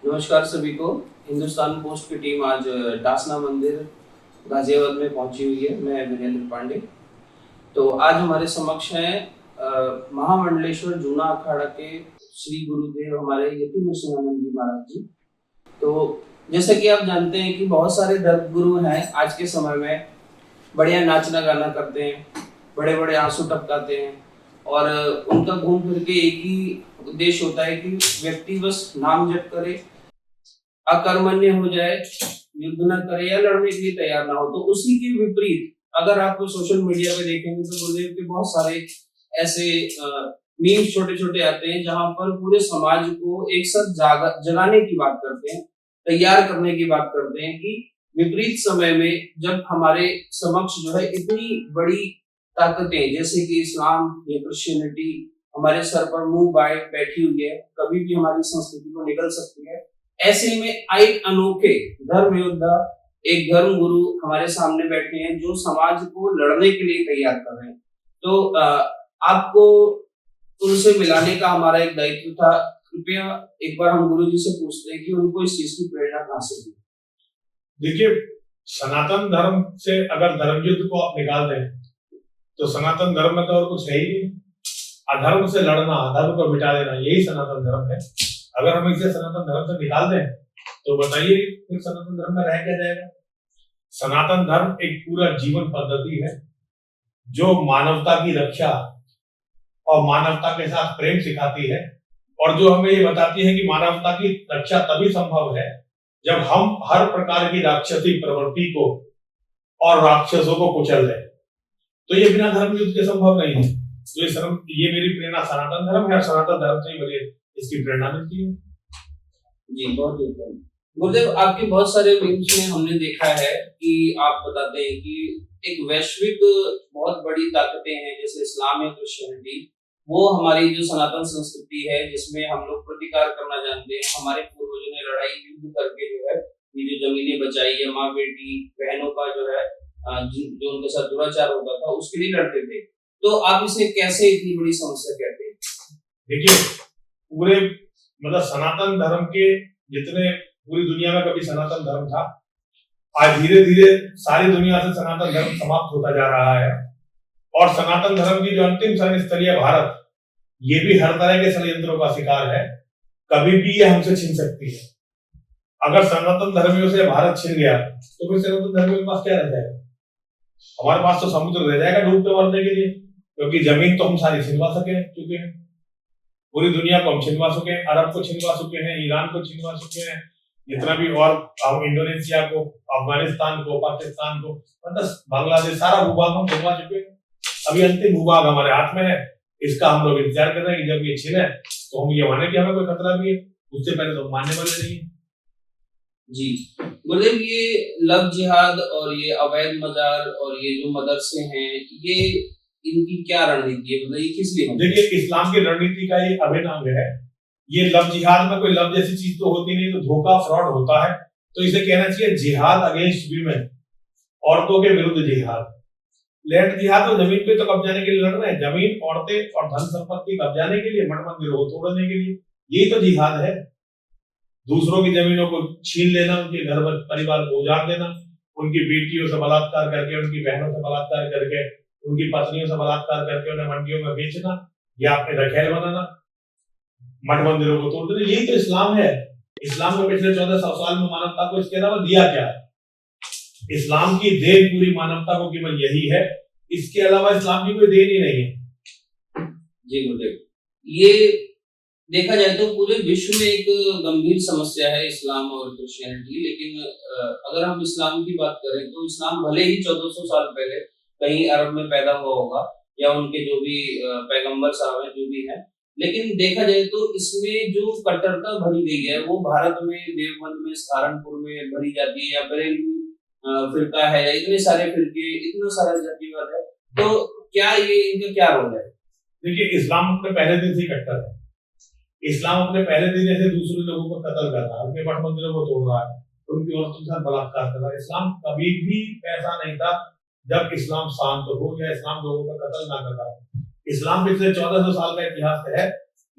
नमस्कार सभी को। हिंदुस्तान पोस्ट की टीम आज डासना मंदिर गाजियाबाद में पहुंची हुई है। मैं वीरेंद्र पांडे। तो आज हमारे समक्ष हैं महामंडलेश्वर जूना अखाड़ा के श्री गुरुदेव हमारे यति नृसिंहानंद जी महाराज जी। तो जैसा कि आप जानते हैं कि बहुत सारे धर्म गुरु हैं आज के समय में, बढ़िया नाचना गाना करते हैं, बड़े बड़े आंसू टपकाते हैं और उनका घूम फिर के एक ही उद्देश्य होता है कि व्यक्ति बस नाम जप करे, अकर्मण्य हो जाए, युद्ध न करे या लड़ने के लिए तैयार ना हो। तो उसी के विपरीत अगर आप सोशल मीडिया पे देखेंगे तो गुरुदेव के बहुत सारे ऐसे मीम्स छोटे छोटे आते हैं जहां पर पूरे समाज को एक साथ जगाने की बात करते हैं, तैयार करने की बात करते हैं कि विपरीत समय में जब हमारे समक्ष जो है इतनी बड़ी ताकतें जैसे कि इस्लाम या क्रिश्चियनिटी हमारे सर पर मुंह बाए बैठी हुई है, कभी भी हमारी संस्कृति को निगल सकती है। ऐसे में एक अनोखे धर्म योद्धा, एक धर्म गुरु हमारे सामने बैठे हैं जो समाज को लड़ने के लिए तैयार कर रहे हैं। तो आपको उनसे मिलाने का हमारा एक दायित्व था। कृपया एक बार हम गुरु जी से पूछते हैं कि उनको इस चीज की प्रेरणा कहाँ से मिली। देखिए, सनातन धर्म से अगर धर्म युद्ध को आप निकाल दें तो सनातन धर्म में तो और कुछ है ही नहीं। अधर्म से लड़ना, अधर्म को मिटा देना, यही सनातन धर्म है। अगर हम इसे सनातन धर्म से निकाल दें तो बताइए फिर सनातन धर्म में रह क्या जाएगा। सनातन धर्म एक पूरा जीवन पद्धति है जो मानवता की रक्षा और मानवता के साथ प्रेम सिखाती है, और जो हमें ये बताती है कि मानवता की रक्षा तभी संभव है जब हम हर प्रकार की राक्षसी प्रवृत्ति को और राक्षसों को कुचल दें। तो ये बिना धर्म युद्ध के संभव नहीं है। तो ये मेरी प्रेरणा सनातन धर्म है और सनातन धर्म से ही मुझे इसकी प्रेरणा मिलती है। जी बहुत उत्तम। गुरुदेव, आपके बहुत सारे मीम्स में हमने देखा है कि आप बताते हैं कि एक वैश्विक बहुत बड़ी ताकतें हैं जैसे इस्लाम या क्रिश्चियनिटी, वो हमारी जो सनातन संस्कृति है जिसमें हम लोग प्रतिकार करना जानते हैं। हमारे पूर्वजों ने लड़ाई युद्ध करके जो है ये जो जमीनें बचाई है, माँ बेटी बहनों का जो है जो उनके साथ दुराचार होता था उसके लिए लड़ते थे। तो आप इसे कैसे इतनी बड़ी समस्या कहते हैं? देखिए, पूरे मतलब सनातन धर्म के जितने पूरी दुनिया में कभी सनातन धर्म था, आज धीरे धीरे सारी दुनिया से सनातन धर्म समाप्त होता जा रहा है। और सनातन धर्म की जो अंतिम शरण स्थली है भारत, ये भी हर तरह के षड्यंत्रों का शिकार है। कभी भी ये हमसे छिन सकती है। अगर सनातन धर्मियों से भारत छिन गया तो फिर सनातन धर्मियों के पास क्या रह जाएगा? हमारे पास तो समुद्र रह जाएगा डूब के मरने के लिए, क्योंकि जमीन तो हम सारी छिनवा चुके हैं। पूरी दुनिया को हम छिनवा चुके हैं, अरब को छिनवा चुके हैं, ईरान को छिनवा चुके हैं, जितना भी और हम इंडोनेशिया को, अफगानिस्तान को, पाकिस्तान को, मतलब बांग्लादेश, सारा भूभाग हम छिनवा चुके हैं। अभी अंतिम भूभाग हमारे हाथ में है। इसका हम लोग इंतजार कर रहे हैं कि जब ये छिने तो हम ये माने कि हमें कोई खतरा भी है। उससे पहले तो मानने वाले नहीं है। जी गुरुदेव, ये लव जिहाद और ये अवैध मजार और ये जो मदरसे हैं, ये इनकी क्या रणनीति है? मतलब ये किस लिए? देखिए, इस्लाम की रणनीति का ये अभिन्न अंग है। ये लव जिहाद में कोई लव जैसी चीज तो होती नहीं, तो धोखा फ्रॉड होता है। तो इसे कहना चाहिए जिहाद अगेंस्ट वीमेन, औरतों के विरुद्ध जिहाद। लैंड जिहाद तो जमीन पे तो कब्जाने के लिए लड़ रहे हैं, जमीन, औरतें और धन संपत्ति कब्जाने के लिए, मठ मंदिरों को तोड़ने के लिए, यही तो जिहाद है। दूसरों की जमीनों को छीन लेना, उनके घर परिवार को उजाड़ देना, उनकी बेटियों से बलात्कार करके, उनकी बहनों से बलात्कार करके, उनकी पत्नियों से बलात्कार करके उन्हें मंडियों में बेचना या अपने रखेल बनाना, मठ मंदिरों को तोड़ देना, यही तो इस्लाम है। इस्लाम में पिछले 1400 साल में मानवता को इसके अलावा दिया क्या है? इस्लाम की देन पूरी मानवता को केवल यही है, इसके अलावा इस्लाम की कोई देन ही नहीं है। जी गुरुदेव, ये देखा जाए तो पूरे विश्व में एक गंभीर समस्या है इस्लाम और क्रिश्चियनिटी। लेकिन अगर हम इस्लाम की बात करें तो इस्लाम भले ही 1400 साल पहले कहीं अरब में पैदा हुआ होगा या उनके जो भी पैगंबर साहब हैं जो भी हैं, लेकिन देखा जाए तो इसमें जो कट्टरता भरी गई है वो भारत में, देवबंद में, सहारनपुर में भरी जाती है, या बरेलवी फिरका है, या इतने सारे फिरके, इतना सारा जातिवाद है। तो क्या ये इनका क्या रोल है? देखिए, इस्लाम अपने पहले दिन से कट्टर है। इस्लाम अपने पहले दिन से दूसरे लोगों को कत्ल कर रहा है, उनके मठ मंदिरों को तोड़ रहा है, उनकी औरतों के साथ बलात्कार कर रहा है। इस्लाम कभी भी ऐसा नहीं था जब इस्लाम शांत हो या इस्लाम लोगों का कत्ल ना कर रहा है। इस्लाम पिछले 1400 साल का इतिहास है,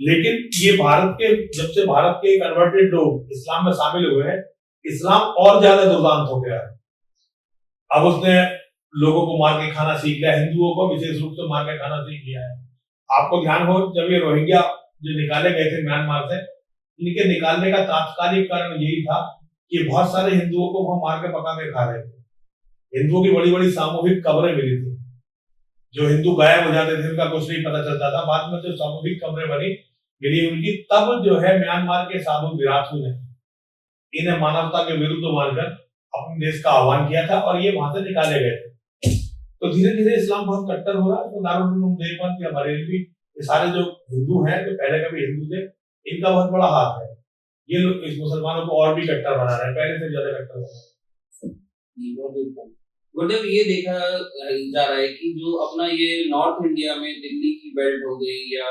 लेकिन ये जब से भारत के कन्वर्टेड लोग इस्लाम में शामिल हुए हैं, इस्लाम और ज्यादा दुर्दांत हो गया है। अब उसने लोगों को मार के खाना सीख लिया, हिंदुओं को विशेष रूप से मार के खाना सीख लिया है। आपको ध्यान हो, जब ये रोहिंग्या जो निकाले गए थे म्यांमार से, इनके निकालने का तात्कालिक कारण यही था कि बहुत सारे हिंदुओं को वो मार के पका के खा रहे थे। हिंदुओं की बड़ी बड़ी सामूहिक कब्रें मिली थी, जो हिंदू गायब हो जाते थे उनका कुछ नहीं पता चलता था। बाद में जो सामूहिक कब्रें बनी मिली उनकी, तब जो है म्यांमार के साधु विराथू ने इन्हें मानवता के विरुद्ध मानकर अपने देश का आह्वान किया था और ये वहां से निकाले गए थे। तो धीरे धीरे इस्लाम बहुत कट्टर हो रहा है। तो दारुल उलूम देवबंद या बरेलवी, ये सारे जो हिंदू हैं, जो पहले कभी हिंदू थे, इनका बहुत बड़ा हाथ है। ये लोग इस मुसलमानों को और भी कट्टर बना रहे हैं, पहले से ज्यादा कट्टर बना रहे हैं। मतलब ये देखा जा रहा है कि जो अपना ये नॉर्थ इंडिया में दिल्ली की बेल्ट हो गई, या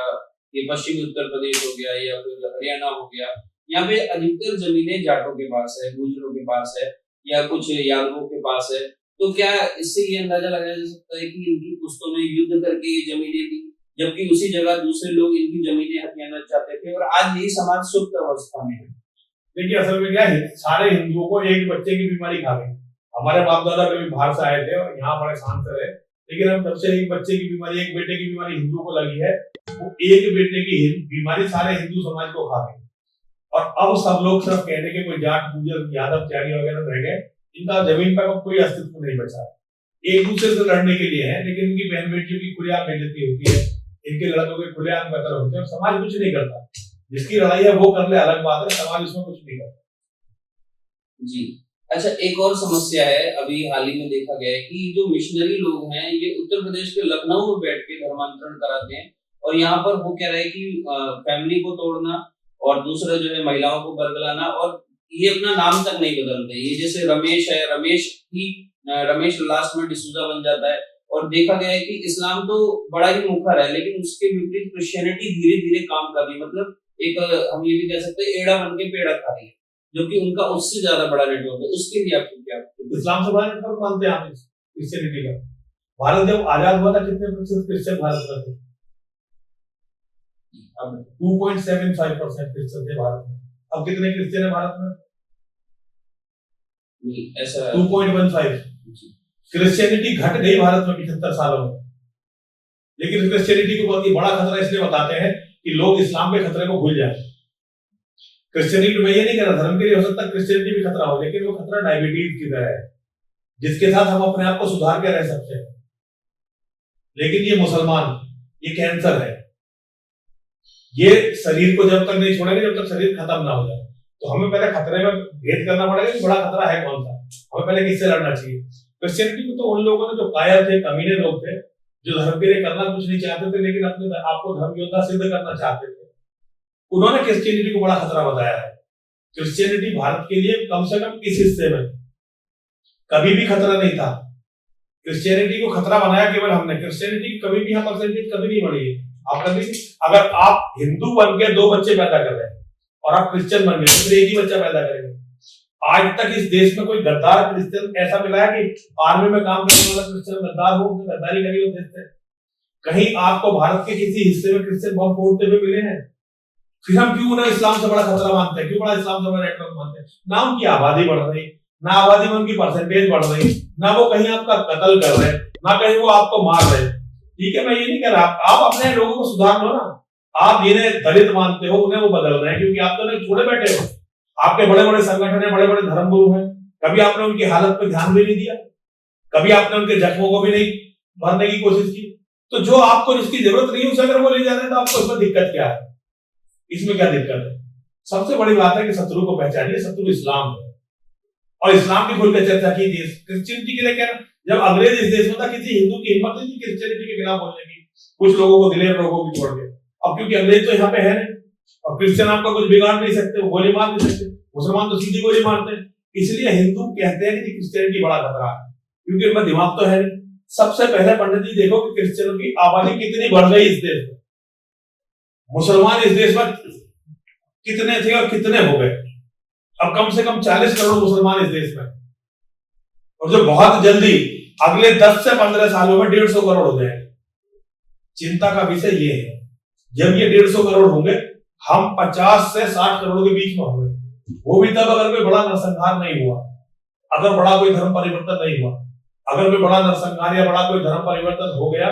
ये पश्चिमी उत्तर प्रदेश हो गया, या फिर हरियाणा हो गया, यहाँ पे अधिकतर जमीनें जाटों के पास है, गुजरों के पास है, या कुछ यादवों के पास है। तो क्या इससे ये अंदाजा लगाया जा सकता है कि इनकी पुश्तों में युद्ध करके ये जमीनें ली, जबकि उसी जगह दूसरे लोग इनकी जमीनें हथियाना चाहते थे, और आज यही समाज सुप्त अवस्था में है? देखिए, असल में क्या है, सारे हिंदुओं को एक बच्चे की बीमारी खा गई। हमारे बाप दादा कभी बाहर से आए थे और यहाँ बड़े शांत रहे, लेकिन अब जब से एक बच्चे की बीमारी, एक बेटे की बीमारी हिंदुओं को लगी है, वो एक बेटे की बीमारी सारे हिंदू समाज को खा गई। और अब सब लोग सिर्फ कहने के कोई जाट, गुजर, यादव, त्यागी वगैरह रह गए, इनका जमीन पर कोई अस्तित्व नहीं बचा। एक दूसरे से लड़ने के लिए है, लेकिन इनकी बहन बेटियों की खुलेआम बेइज्जती होती है, इनके लड़कों के खुलेआम कत्ल होते हैं, समाज कुछ नहीं करता। जिसकी लड़ाई है वो कर ले, अलग बात है, समाज उसमें कुछ नहीं करता। जी। अच्छा, एक और समस्या है, अभी हाल ही में देखा गया है कि जो मिशनरी लोग हैं, ये उत्तर प्रदेश के लखनऊ में बैठ के धर्मांतरण कराते हैं, और यहाँ पर वो कह रहे हैं कि फैमिली को तोड़ना, और दूसरा जो है महिलाओं को बरगलाना, और ये अपना नाम तक नहीं बदलते। ये जैसे रमेश है, रमेश लास्ट में डिसूजा बन जाता है। और देखा गया है कि इस्लाम तो बड़ा ही मुखर है, लेकिन उसके विपरीत क्रिश्चियनिटी धीरे धीरे काम कर रही है। मतलब एक हम ये भी कह सकते हैं, एड़ा बन के पेड़ा खा रही है, जो कि उनका उससे ज्यादा बड़ा नेटवर्क है। उसके लिए आपको क्या? इस्लाम से बड़ा नेटवर्क मानते हैं आप क्रिश्चियनिटी का? भारत जब आजाद हुआ था, कितने प्रतिशत क्रिश्चियन भारत में थे? 2.75% क्रिश्चियन थे भारत में। अब कितने क्रिश्चियन है भारत में? ऐसा 2.15। क्रिश्चियनिटी घट गई भारत में 75 सालों में। लेकिन क्रिश्चियनिटी को बहुत ही बड़ा खतरा इसलिए बताते हैं कि लोग इस्लाम के खतरे को भूल जाए। क्रिश्चियनिटी में ये नहीं कह रहा धर्म के लिए हो सकता है क्रिश्चियनिटी भी खतरा हो, लेकिन वो खतरा डायबिटीज की तरह है, जिसके साथ हम अपने आप को सुधार के रह सकते हैं। लेकिन ये मुसलमान, ये कैंसर है, ये शरीर को जब तक नहीं छोड़ेंगे, जब तक शरीर खत्म ना हो जाए। तो हमें पहले खतरे में भेद करना पड़ेगा कि बड़ा खतरा है कौन सा, हमें पहले किससे लड़ना चाहिए। क्रिश्चियनिटी को तो उन लोगों ने जो कायर थे, कमीने लोग थे, जो धर्म के लिए करना कुछ नहीं चाहते थे, लेकिन अपने आपको धर्म योद्धा सिद्ध करना चाहते थे, उन्होंने क्रिश्चियनिटी को बड़ा खतरा बताया है। क्रिश्चियनिटी भारत के लिए कम से कम इस हिस्से में कभी भी खतरा नहीं था। क्रिश्चियनिटी को खतरा बनाया केवल हमने। क्रिश्चियनिटी कभी भी यहाँ परसेंटेज कभी नहीं बढ़ी है। आप कभी, अगर आप हिंदू बन के 2 बच्चे पैदा कर रहे हैं और आप क्रिश्चियन बन गए, तो एक ही बच्चा पैदा करेंगे। आज तक इस देश में कोई गद्दार क्रिश्चियन ऐसा मिला है कि आर्मी में काम करने वाला क्रिश्चियन गद्दार हो, उसने गद्दारी करी हो देश से? कहीं आपको भारत के किसी हिस्से में क्रिश्चियन बम फोड़ते हुए मिले हैं? फिर हम क्यों उन्हें इस्लाम से बड़ा खतरा मानते हैं, क्यों बड़ा इस्लाम से बड़ा नेटवर्क मानते हैं? ना उनकी आबादी बढ़ रही, ना आबादी में उनकी परसेंटेज बढ़ रही, ना वो कहीं आपका कत्ल कर रहे, ना कहीं वो आपको मार रहे। ठीक है, मैं ये नहीं कह रहा, आप अपने लोगों को सुधार लो ना। आप जिन्हें दलित मानते हो उन्हें वो बदल रहे हैं, क्योंकि आप तो उन्हें छोड़े बैठे हो। आपके बड़े बड़े संगठन है, बड़े बड़े धर्मगुरु हैं, कभी आपने उनकी हालत पर ध्यान भी नहीं दिया, कभी आपने उनके जख्मों को भी नहीं भरने की कोशिश की। तो जो आपको जिसकी जरूरत नहीं है उसे अगर वो ले जा रहे हैं, तो आपको इसमें दिक्कत क्या है? इसमें क्या दिक्कत है? सबसे बड़ी बात है कि शत्रु को पहचानिए, शत्रु इस्लाम है, और इस्लाम की खुलकर चर्चा कीजिए। क्रिश्चियनिटी के लिए क्या, जब अंग्रेज इस देश में था, किसी हिंदू की हिम्मत नहीं थी क्रिश्चियनिटी के खिलाफ बोलने की, कुछ लोगों को, दिलेर लोगों को छोड़ के। अब क्योंकि अंग्रेज तो यहाँ पे है नहीं, और क्रिश्चियन आपका कुछ बिगाड़ नहीं सकते, वो गोली मार नहीं सकते, मुसलमान तो सीधी गोली मारते हैं। इसलिए हिंदू कहते हैं कि क्रिश्चियनिटी बड़ा खतरा है, क्योंकि उनका दिमाग तो है नहीं। सबसे पहले पंडित जी देखो कि क्रिश्चियनों की आबादी कितनी बढ़ गई इस देश में। मुसलमान इस देश में कितने थे और कितने हो गए? अब कम से कम 40 करोड़ मुसलमान इस देश में, और जो बहुत जल्दी अगले 10 से 15 सालों में 150 करोड़ हो जाएंगे। चिंता का विषय ये है। जब ये 150 करोड़ होंगे, हम 50 से 60 करोड़ के बीच में होंगे। वो भी तब अगर कोई बड़ा नरसंहार नहीं हुआ, अगर बड़ा कोई धर्म परिवर्तन नहीं हुआ। अगर कोई बड़ा नरसंहार या बड़ा कोई धर्म परिवर्तन हो गया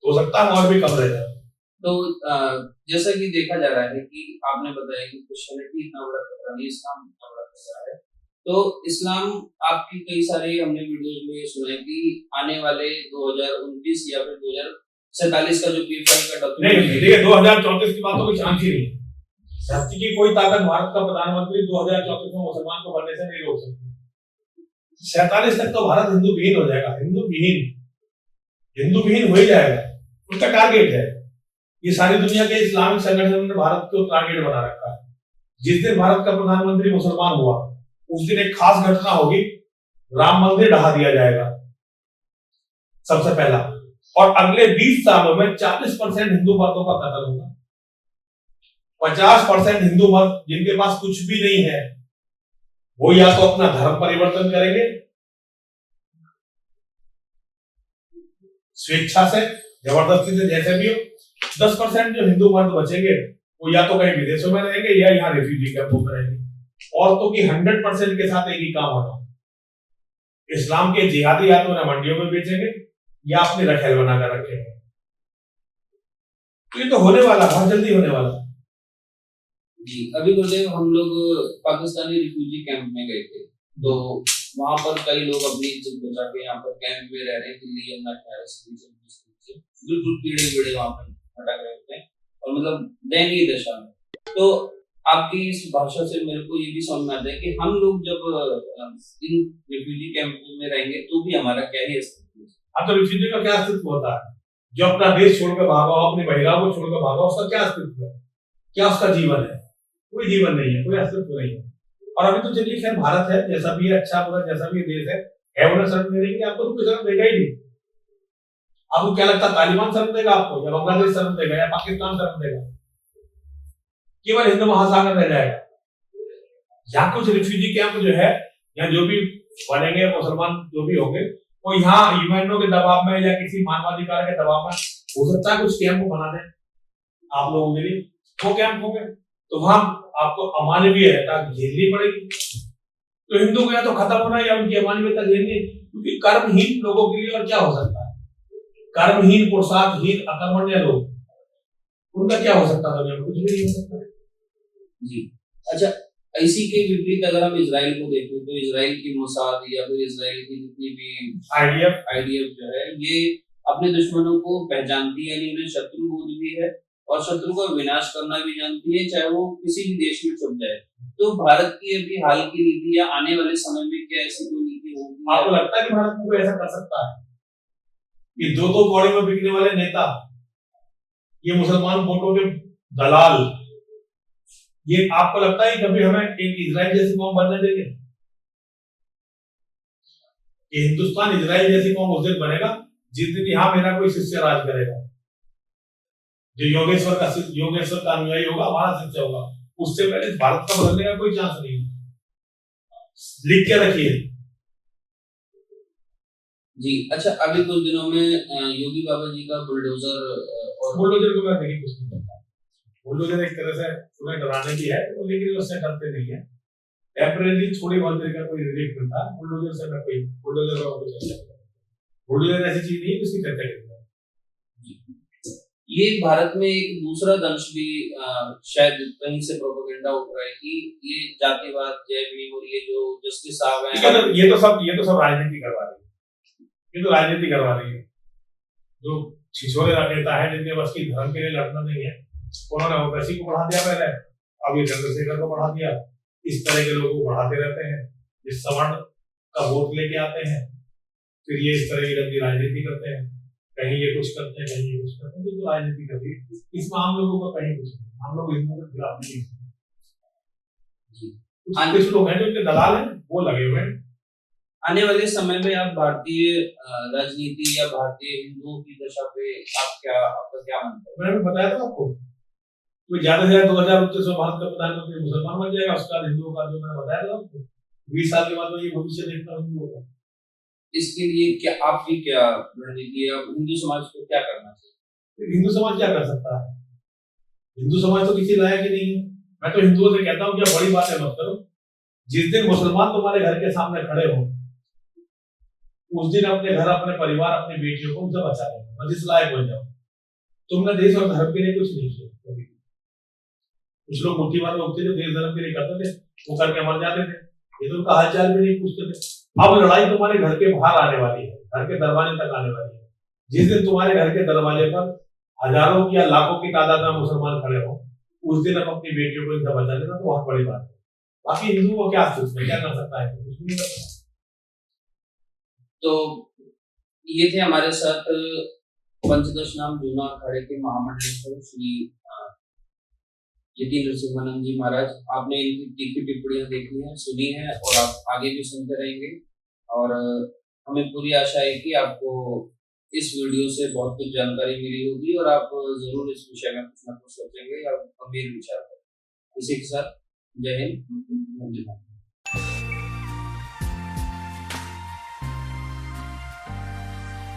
तो हो सकता है और भी कम रह जाए। तो जैसा कि देखा जा रहा है कि आपने बताया कि क्रिश्चियनिटी इतना बड़ा खतरा नहीं, इस्लाम इतना बड़ा खतरा है। तो इस्लाम आपकी कई सारे हमने वीडियोस में सुना है कि आने वाले 2029 या फिर 2047 का जो पीएफआई का नहीं डॉक्यूमेंट देखिए, 2034 की बात तो कोई चांस ही नहीं है। धरती की कोई ताकत भारत का प्रधानमंत्री 2034 में मुसलमान को बनने से नहीं रोक सकती। 47 तक तो भारत हिंदू विहीन हो जाएगा, हिंदू विहीन हो ही जाएगा, उनका टारगेट है। ये सारी दुनिया के इस्लामिक संगठन ने भारत को टारगेट बना रखा है। जिस दिन भारत का प्रधानमंत्री मुसलमान हुआ उस दिन एक खास घटना होगी, राम मंदिर ढहा दिया जाएगा सबसे पहला, और अगले 20 सालों में 40% हिंदू मर्दों का कत्ल होगा। 50% हिंदू मर्द जिनके पास कुछ भी नहीं है वो या तो अपना धर्म परिवर्तन करेंगे स्वेच्छा से, जबरदस्ती से, जैसे भी हो। 10% जो हिंदू मर्द बचेंगे वो या तो कहीं विदेशों में रहेंगे या यहाँ रेफ्यूजी कैंपों में रहेंगे। औरतों की 100% के साथ एक ही काम होना, इस्लाम के जिहादी या तो उन्हें मंडियों में बेचेंगे या अपनी रखेल बनाकर रखेंगे। तो ये तो होने वाला, बहुत जल्दी होने वाला। जी, अभी गुरुदेव हम लोग पाकिस्तानी रिफ्यूजी कैंप में गए थे, तो वहां पर कई लोग अपनी इज्जत बचा के यहाँ पर कैंप में रह रहे हैं। दिल्ली यमुना से बिल्कुल कीड़े वीड़े वहां पर भटक रहे थे और मतलब दयनीय दशा में। तो आपकी इस भाषा से मेरे को ये भी समझ में आता है कि हम लोग जब इन रिफ्यूजी कैंप में रहेंगे तो भी हमारा क्या ही अस्तित्व है। अब तो रिफ्यूजी का क्या अस्तित्व होता है? जो अपना देश छोड़कर भागा, अपनी महिलाओं को छोड़कर भागा, उसका क्या अस्तित्व है? क्या उसका जीवन है? कोई जीवन नहीं है, कोई अस्तित्व नहीं है। और अभी तो चलिए खैर भारत है, जैसा भी है, अच्छा बुरा जैसा भी देश है उन्हें शरण देने के लिए आपको तो कोई शरण देगा ही नहीं। आपको क्या लगता है तालिबान शरण देगा आपको, या बांग्लादेश शरण देगा, या पाकिस्तान शरण देगा? केवल हिंद महासागर रह जाएगा। यहाँ कुछ रिफ्यूजी कैंप जो है, यहाँ जो भी बनेंगे मुसलमान जो भी होंगे वो यहाँ यूएनओ के दबाव में या किसी मानवाधिकार के दबाव में हो सकता है कुछ कैंप बना दें आप लोगों के लिए, वो कैंप होंगे तो वहां आपको अमानवीयता झेलनी पड़ेगी। तो हिंदू को या तो खत्म होना या उनकी अमानवीयता झेलनी, क्योंकि कर्महीन लोगों के लिए और क्या हो सकता है? कर्महीन, पुरुषार्थहीन, अकर्मण्य लोग, उनका क्या हो सकता है? कुछ भी नहीं हो सकता। जी, अच्छा, इसी के विपरीत अगर हम इजराइल को देखें तो इजराइल की मोसाद या फिर इजराइल की जितनी भी आईडीएफ जो है ये अपने दुश्मनों को पहचानती है, यानी उन्हें शत्रु बोध भी है और शत्रु का विनाश करना भी जानती है, चाहे वो किसी भी देश में छुप जाए। तो भारत की अभी हाल की नीति या आने वाले समय में क्या ऐसी कोई नीति होगी? आपको लगता है कि भारत में कोई ऐसा कर सकता है कि दो कौड़ी में बिकने वाले नेता, ये मुसलमान वोटों के दलाल, ये आपको लगता है कि कभी हमें एक इजराइल जैसी कौम बनने देंगे? ये हिंदुस्तान इजराइल जैसी कौम उस दिन बनेगा जिस दिन यहाँ मेरा कोई शिष्य राज करेगा, जो योगेश्वर का अनुयायी होगा, हमारा शिष्य होगा। उससे पहले भारत का बदलने का कोई चांस नहीं है। लिख के रखिए। जी, अच्छा, अभी कुछ दिनों में योगी बाबा जी का बुलडोजर को मैं नहीं कुछ नहीं करता। बुलडोजर एक तरह से उन्हें डराने की है, तो लेकिन उससे डरते नहीं है। टेम्परेरी थोड़ी बहुत देर का कोई रिलीफ मिलता है। बुलडोजर से मैं कोई बुलडोजर ऐसी चीज नहीं है जिसकी चर्चा करेंगे। ये भारत में एक दूसरा दंश भी शायद कहीं से प्रोपेगेंडा उठ रहा है कि ये जातिवाद, जय भीम और ये जो जस्टिस साहब हैं, ये तो सब राजनीति करवा रही है। ये तो राजनीति करवा रही है। जो छिछोरे नेता है जिनके बस की धर्म के लिए लड़ना नहीं है, उन्होंने ओवैसी को बढ़ा दिया पहले, अब ये चंद्रशेखर को बढ़ा दिया। इस तरह के लोगों को बढ़ाते रहते हैं, जिस सवर्ण का वोट लेके आते हैं, फिर ये इस तरह की गंदी राजनीति करते हैं। कहीं ये कुछ करते हैं, कहीं ये कुछ करते हैं, तो राजनीति करती है। इसमें आम लोगों का कहीं कुछ नहीं, हम लोग हिंदुओं के खिलाफ नहीं है। कुछ लोग हैं जो इनके दलाल हैं, वो लगे हुए हैं। आने वाले समय में आप भारतीय राजनीति या भारतीय हिंदुओं की दशा पे आपका क्या मानते हैं? मैंने बताया था आपको, तो ज्यादा से ज्यादा 2029 में भारत का प्रधानमंत्री मुसलमान बन जाएगा। उसके बाद हिंदुओं का, जो मैंने बताया था आपको, 20 साल के बाद में ये भविष्य देखना हिंदुओं का। इसके लिए क्या आपकी क्या रणनीति है? हिंदू समाज को क्या करना चाहिए? हिंदू समाज क्या कर सकता है? हिंदू समाज तो किसी लायक ही नहीं है। मैं तो हिंदुओं से कहता हूँ कि बड़ी बातें मत करो। जिस दिन मुसलमान तुम्हारे घर के सामने खड़े हो, उस दिन अपने घर, अपने परिवार, अपनी बेटियों को उनसे बचा लेना, बस इस लायक हो जाओ। तुमने देश और धर्म के लिए कुछ नहीं किया कभी। कुछ लोग मुट्ठी मार उठते थे, देश धर्म के लिए करते थे, वो करके मर जाते थे, ये तो उनका हालचाल भी नहीं पूछते थे। अब लड़ाई तुम्हारे घर के बाहर आने वाली है, घर के दरवाजे तक आने वाली है। जिस दिन तुम्हारे घर के दरवाजे पर हजारों या लाखों की तादाद में मुसलमान खड़े हो, उस दिन अब अपनी बेटियों को इनसे बचा लेना तो बहुत बड़ी बात है। बाकी हिंदू को क्या सोचना, क्या कर सकता है, कुछ नहीं कर सकता। तो ये थे हमारे साथ पंचदश नाम जूना अखाड़े के महामंडलेश्वर श्री यति नरसिम्हानंद जी महाराज। आपने इनकी तीखी टिप्पणियां देखी हैं, सुनी हैं और आप आगे भी सुनते रहेंगे। और हमें पूरी आशा है कि आपको इस वीडियो से बहुत कुछ जानकारी मिली होगी और आप जरूर इस विषय में कुछ ना कुछ सोचेंगे या गंभीर विचार करेंगे। इसी के साथ जय हिंद, वंदे मातरम।